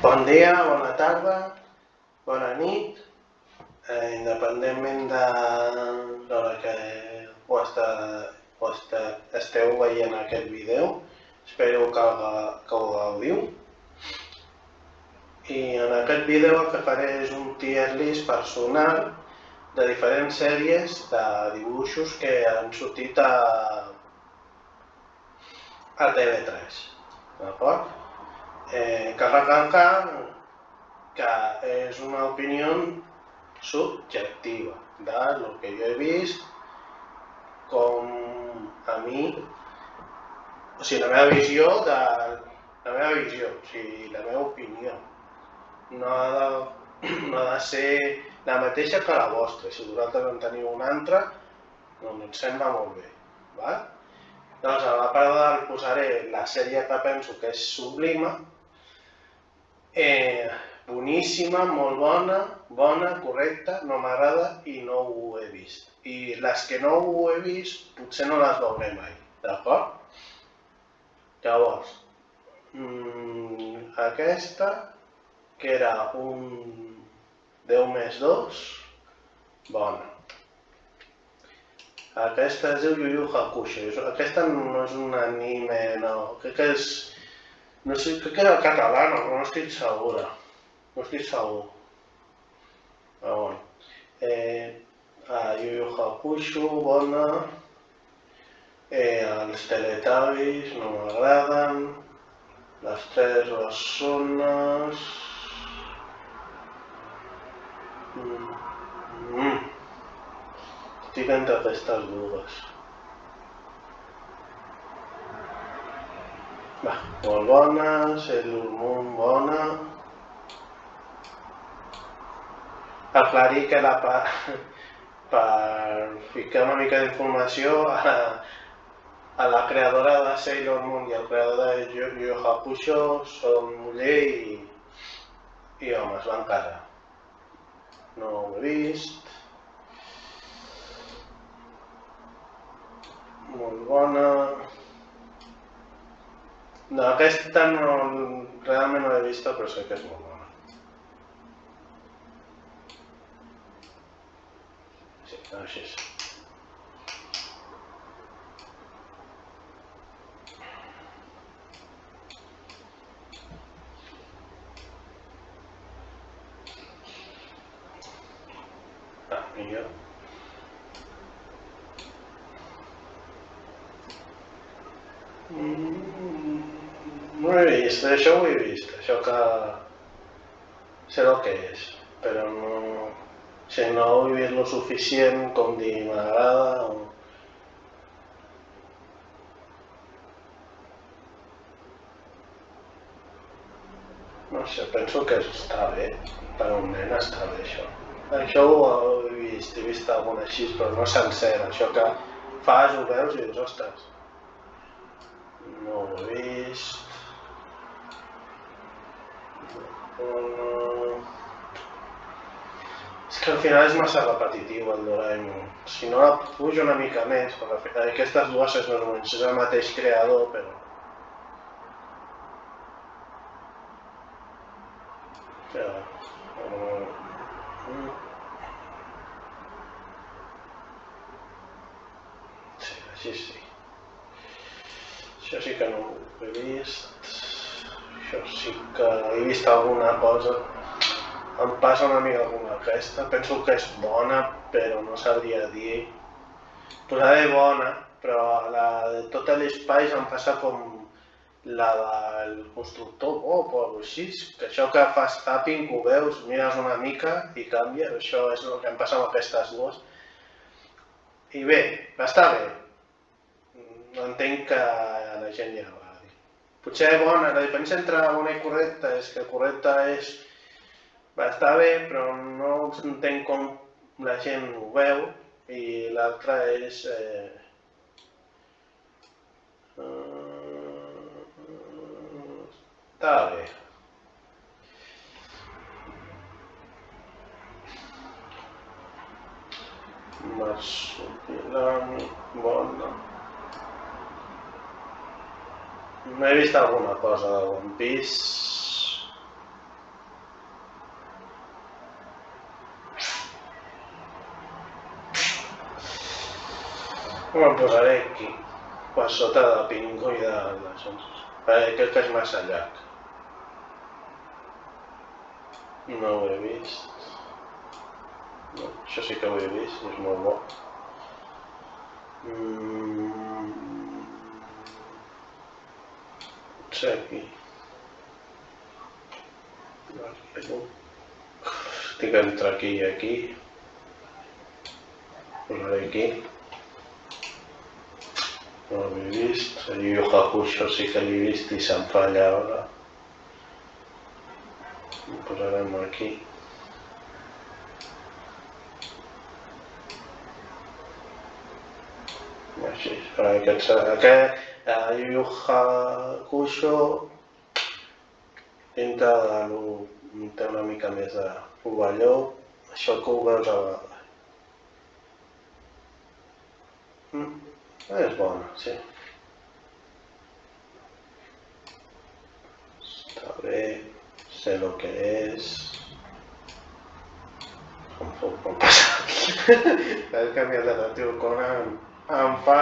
Bon dia, bona tarda, bona nit, independentment de l'hora que esteu veient aquest vídeo. Espero que ho gaudiu. I en aquest vídeo el que faré és un tier list personal de diferents sèries de dibuixos que han sortit a TV3. D'acord? Cal recalcar que és una opinió subjectiva de lo que jo he vist, com a mi, o sigui, la meva visió, o sigui, la meva opinió. No ha de ser la mateixa que la vostra. Si vosaltres en teniu una altra, doncs em sembla molt bé. Doncs a la part de dalt posaré la sèrie que penso que és sublime, boníssima, molt bona, correcta, no m'agrada i no ho he vist. I les que no ho he vist potser no les veuré mai, d'acord? Llavors, aquesta, que era un 10+2, bona. Aquesta es diu Yu Yu Hakusho. Aquesta no és un anime, no. Crec que és... No sé, crec que era català, no estic segura. No estic segur. Però bueno. Yu Yu Hakusho, bona. Els Teletubbies no m'agraden. Les tres bessones... Estic entre aquestes dues. Molt bona, Sailor Moon bona. Aclarir que era per ficar una mica d'informació a la creadora de Sailor Moon i el creador de Yu Yu Hakusho són muller i home, es van casar. No ho he vist. Molt bona. No, aquesta realment no l'he vista, però sé que és molt bona. Sí, així és. Millor. No ho he vist, això ho he vist, això que sé el que és, però no ho he vist lo suficient com dir m'agrada o... No sé, penso que està bé, per un nen està bé això. Això ho he vist alguna així, però no sencera, això que fas, ho veus i dius, ostres. No ho he vist... És que al final és massa repetitiu el Doraemon. Si no la pujo una mica més, perquè aquestes dues és el mateix creador, però... Sí, així sí. Això sí que no ho he vist. Això sí que he vist alguna cosa. Em passa una mica com aquesta. Penso que és bona, però no sabria dir. Posaré bona, però la de tot l'espai em passa com la del constructor Bob o alguna cosa així. Que això que fas tapping, ho veus, mires una mica i canvia. Això és el que em passa amb aquestes dues. I bé, està bé. No entenc que a la gent li agradi. Potser bona, la diferència entre bona i correcta és que correcta és... Va estar bé, però no entenc com la gent ho veu i l'altra és... Està bé. Marsupilami, bona. No he vist alguna cosa de One Piece. Me'l posaré aquí, per sota de Pingo i de les 11. Crec que és massa llarg. No ho he vist. No, això sí que ho he vist i és molt bo. Potser aquí. Estic entre aquí i aquí. Posaré aquí. No l'he vist. El Yu Yu Hakusho sí que l'he vist i se'm falla ara. Ho posarem aquí. Així. Aquest Yu Yu Hakusho té una mica més de rovelló. Això que ho veus a vegades. És bona, sí. Està bé, sé el que és. Com passa? Cada canviat de relatiu Conan em fa...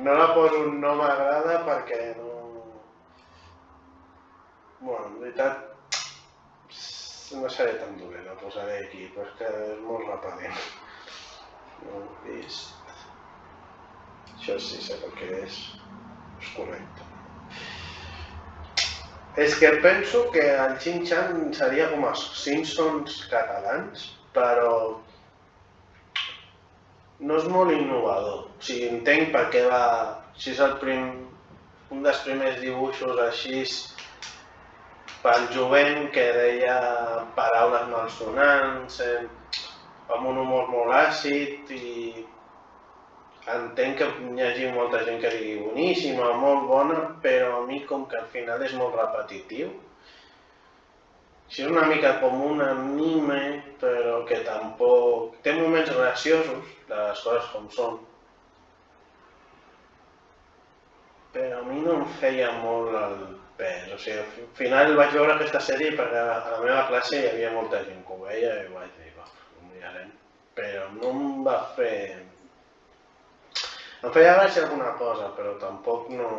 No la poso un no m'agrada perquè no... Bueno, en veritat... No seré tan dolent, la posaré aquí, però és que és molt repel·lent. No ho he vist... Això sí sé el que és correcte. És que penso que el Shin-chan seria com els Simpsons catalans, però no és molt innovador. O sigui, entenc per què va... Si és un dels primers dibuixos així pel jovent que deia paraules malsonants, amb un humor molt àcid i entenc que hi hagi molta gent que digui boníssima, molt bona, però a mi com que al final és molt repetitiu. És una mica com un anime, però que tampoc... Té moments graciosos, les coses com són. Però a mi no em feia molt el pes. O sigui, al final vaig veure aquesta sèrie perquè a la meva classe hi havia molta gent que ho veia i vaig dir, va, ho mirarem. Però no em va fer... Em feia gràcia alguna cosa, però tampoc no...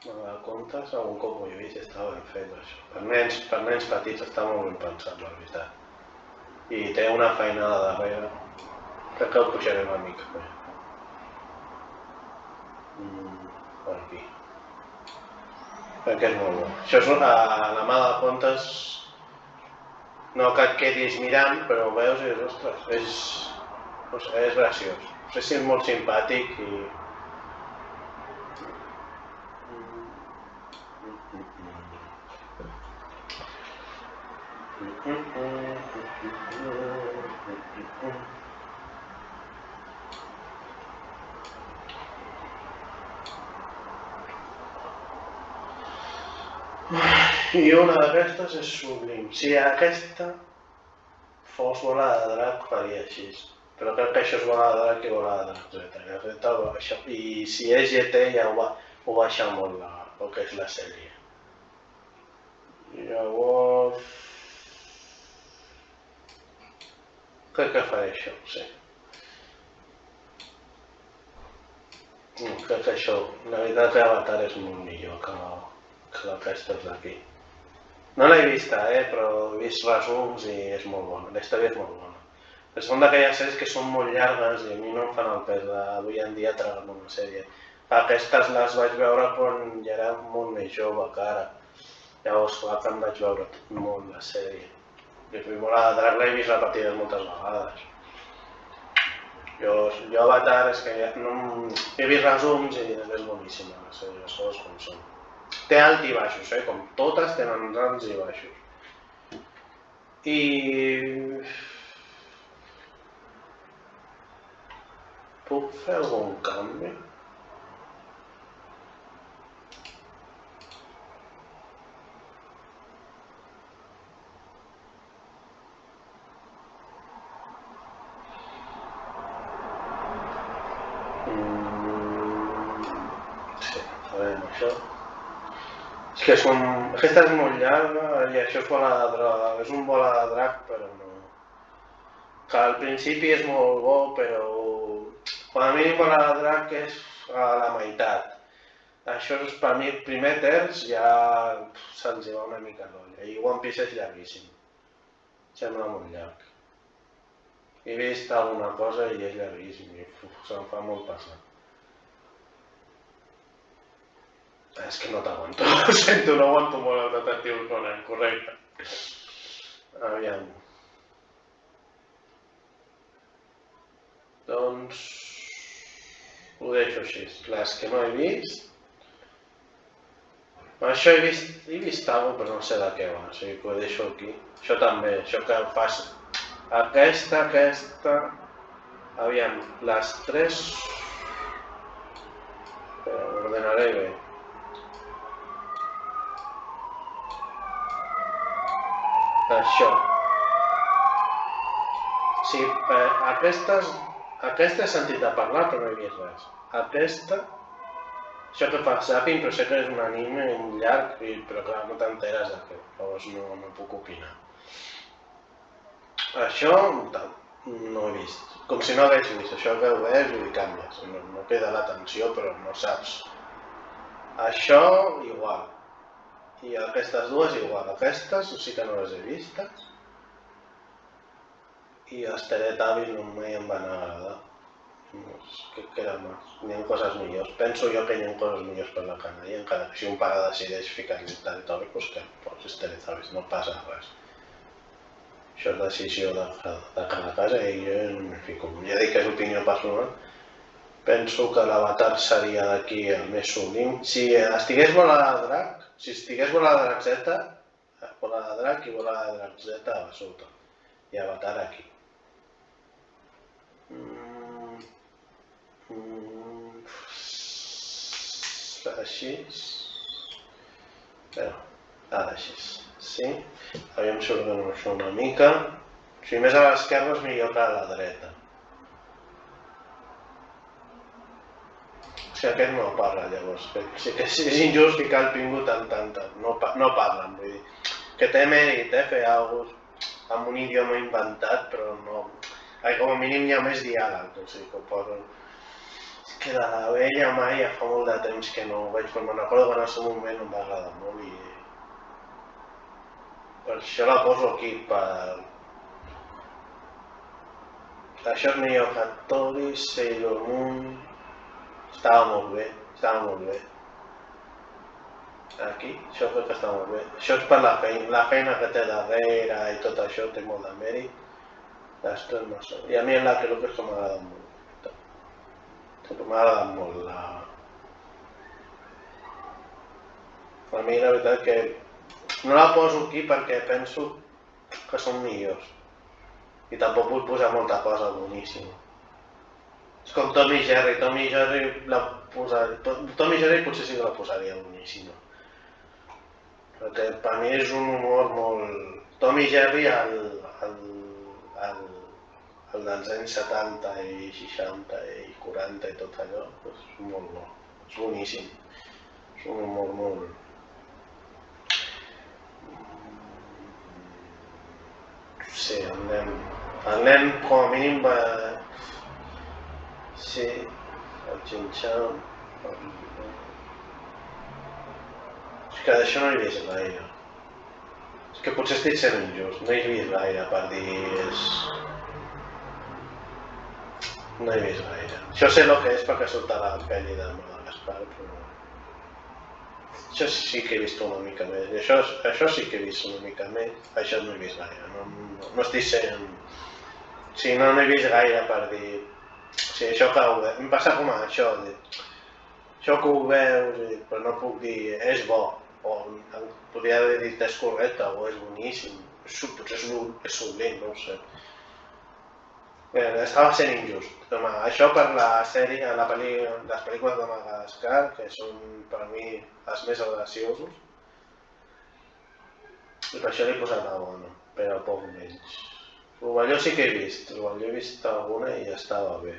De comptes, algun cop ho he vist i estava ben fet això. Per nens petits està molt ben pensat, la veritat. I té una feinada darrere. Crec que el pujaré una mica més. Per aquí. Crec que és molt bo. Això és la mà de comptes. No que et quedis mirant, però ho veus i dius, ostres, és graciós. No sé si és molt simpàtic i... I una d'aquestes és sublim. Si aquesta fos bola de drac faria així, però crec que això és bola de drac i bola de drac Z. I si és GT ja ho baixa molt el que és la sèrie. Llavors... Crec que faré això, sí. Crec que això, la veritat que Avatar és molt millor que aquestes d'aquí. No l'he vista, però he vist resums i és molt bona, la història és molt bona. Però són d'aquelles sèries que són molt llargues i a mi no em fan el pes d'avui en dia treure una sèrie. Aquestes les vaig veure quan ja era molt més jove que ara. Llavors clar que em vaig veure molt la sèrie. I Bola de Drac l'he vist repetides moltes vegades. Jo Avatar és que he vist resums i és boníssima la sèrie, les coses com són. Té alts i baixos, com totes tenen alts i baixos. I... Puc fer algun canvi? Sí, farem això. És que aquesta és molt llarga i això és bola de drac, és un bola de drac, però no... que al principi és molt bo, però com a mínim Bola de Drac és a la meitat. Això és, per mi, el primer terç ja se'ls va una mica l'olla. I One Piece és llarguíssim. Sembla molt llarg. He vist alguna cosa i és llarguíssim i se'm fa molt passar. És que no t'aguanto, ho sento, no aguanto molt el detectiu Conan, correcte. Aviam. Doncs ho deixo així. Les que no he vist... Això he vist alguna cosa, però no sé de què va, o sigui que ho deixo aquí. Això també, això que fas... Aquesta... Aviam, les tres... Espera, ho ordenaré bé. Això. Sí, aquestes he sentit a parlar però no he vist res. Aquesta... Això que fa Zapping, però sé que és un anime llarg, però clar, no t'enteres de què, llavors no puc opinar. Això no he vist, com si no hagués vist, això que ho veus i canvies, no queda l'atenció però no saps. Això igual, i aquestes dues igual, aquestes sí que no les he vistes i els Teletubbies no mai em van agradar. Què queda més? N'hi ha coses millors. Penso jo que hi ha coses millors per la canalla, encara que si un pare decideix ficar-li Teletubbies, doncs que posis Teletubbies, no passa res. Això és decisió de cada casa i jo no m'hi fico. Ja dic que és opinió personal. Penso que l'Avatar seria d'aquí el més sublim. Si estigués Bola de Drac, si estigués Bola de Drac Z, Bola de Drac i Bola de Drac Z a sota. I Avatar aquí. Així. Espera, ara així. Sí. Aviam si ordeno això una mica. Si més a l'esquerra és millor que a la dreta. O sigui, aquest no parla llavors. Sí que és injust ficar el Pingu tant. No parlen, vull dir. Que té mèrit, fer alguna cosa amb un idioma inventat, però no... Com a mínim hi ha més diàleg, o sigui que ho posen... És que la Bella Mai ja fa molt de temps que no ho veig, però me'n recordo que en el seu moment em va agradar molt i... Per això la poso aquí, per... Això és millor que Tori, Sailor Moon... Estava molt bé. Aquí, això crec que està molt bé. Això és per la feina que té darrere i tot això té molt de mèrit. Després no sé. I a mi la crec que m'agrada molt. M'agrada molt la... A mi la veritat que no la poso aquí perquè penso que són millors. I tampoc vull posar molta cosa boníssima. És com Tom i Jerry. Tom i Jerry potser sí que la posaria boníssima. Perquè per mi és un humor molt... Tom i Jerry, el dels anys 70 i 60 i 40 i tot allò, és molt bo, és boníssim. És un humor molt... Sí, el nen com a mínim va... Sí, el Xinxan... És que d'això no he vist gaire. És que potser estic sent injust, no he vist gaire per dir... No he vist gaire. Això sé el que és perquè surt a la pel·li de Madagascar, però... Això sí que he vist una mica més. Això sí que he vist una mica més. Això no he vist gaire. No estic sent... Sí, no he vist gaire per dir... Sí, això que ho veus... Em passa com això, això que ho veus, però no puc dir és bo, o podria haver dit és correcte, o és boníssim, potser és sublim, no ho sé. Bé, estava sent injust. Això per la sèrie, les pel·lícules de Madagascar, que són per mi els més graciosos, i per això l'he posat a bona, però poc menys. Rovelló sí que he vist, Rovelló he vist alguna i estava bé.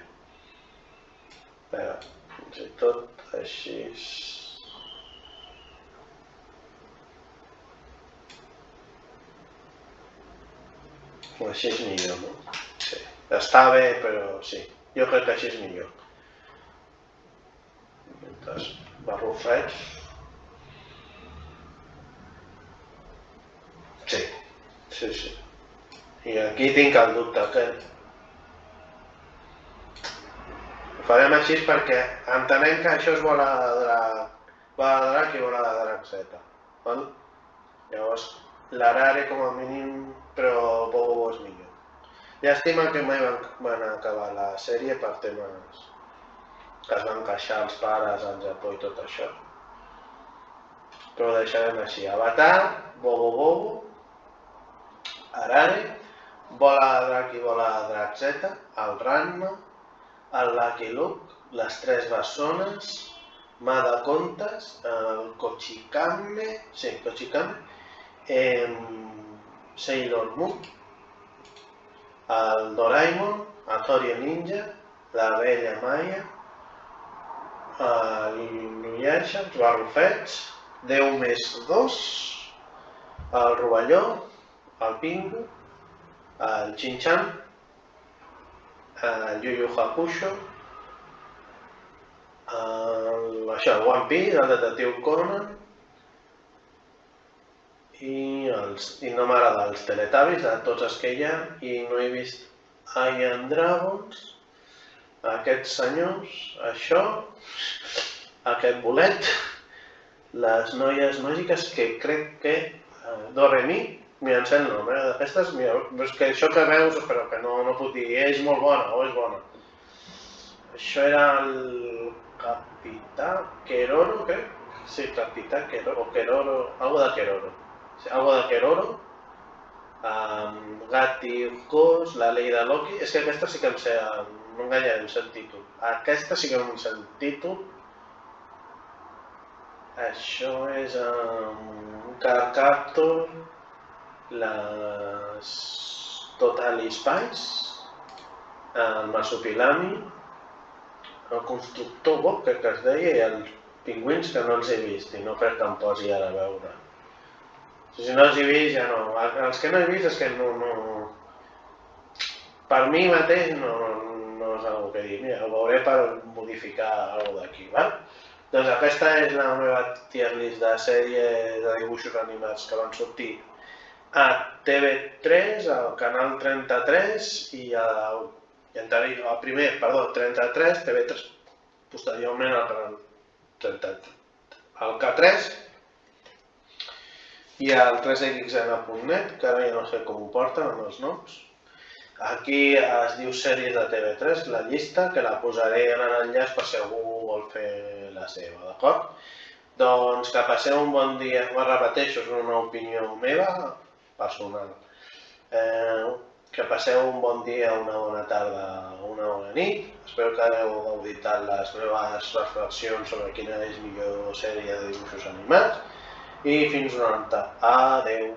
Espera, fins i tot així... Així és millor, no? Sí. Està bé, però sí, jo crec que així és millor. Mentre barrufeig... Sí, sí, sí. I aquí tinc el dubte aquest. Ho farem així perquè entenem que això és bola de drac i bola de drac Z. Val? Llavors, l'Arare com a mínim, però Bobo és millor. Llàstima que mai van acabar la sèrie per temes que es van queixar els pares al Japó i tot això. Però ho deixarem així. Avatar, Bobo, Arare, bola de drac i bola de drac Z, el Ranma, el Lucky Luke, les tres bessones, mà de contes, el Kochikame, Sailor Moon, el Doraemon, el Tokyo Ninja, la Bella Maya, l'Inuyasha, els barrufets, 10 més 2, el Rovelló, el Pingu, el Shin-chan, el Yu Yu Hakusho, el One Piece, el Detectiu Conan, i no m'agrada els Teletubbies de tots els que hi ha, i no he vist Iron Dragons, aquests senyors, això, aquest bolet, les noies màgiques que crec que Doremi, m'hi encén el nom, d'aquestes, és que això que veus, però que no puc dir, és molt bona o és bona. Això era el Capità Keroro, crec? Sí, Capità Keroro, o Keroro, algo de Keroro. Algo de Keroro, Gatti Cos, la Ley de Loki, és que aquesta sí que em sé, no enganyarem, sé el títol. Aquesta sí que em sé el títol. Això és Cardcaptor, les Totally Spies, el Masopilami, el Constructor Bob, que es deia, i els pingüins que no els he vist i no crec que em posi ara a veure. Si no els he vist ja no, els que no he vist és que no... Per mi mateix no és una que dir, mira, ho veuré per modificar alguna d'aquí, val? Doncs aquesta és la meva tier list de sèries de dibuixos animats que van sortir a TV3, al canal 33 i al primer, perdó, 33, TV3, posteriorment al canal 33, al K3 i al 3xn.net, que ara ja no sé com ho porten amb els noms. Aquí es diu sèries de TV3, la llista, que la posaré en l'enllaç per si algú vol fer la seva, d'acord? Doncs que passeu un bon dia, ho repeteixo, és una opinió meva, personal. Que passeu un bon dia, una bona tarda, una bona nit. Espero que hagueu gaudit les meves reflexions sobre quina és millor sèrie de dibuixos animats. I fins una altra. Adeu.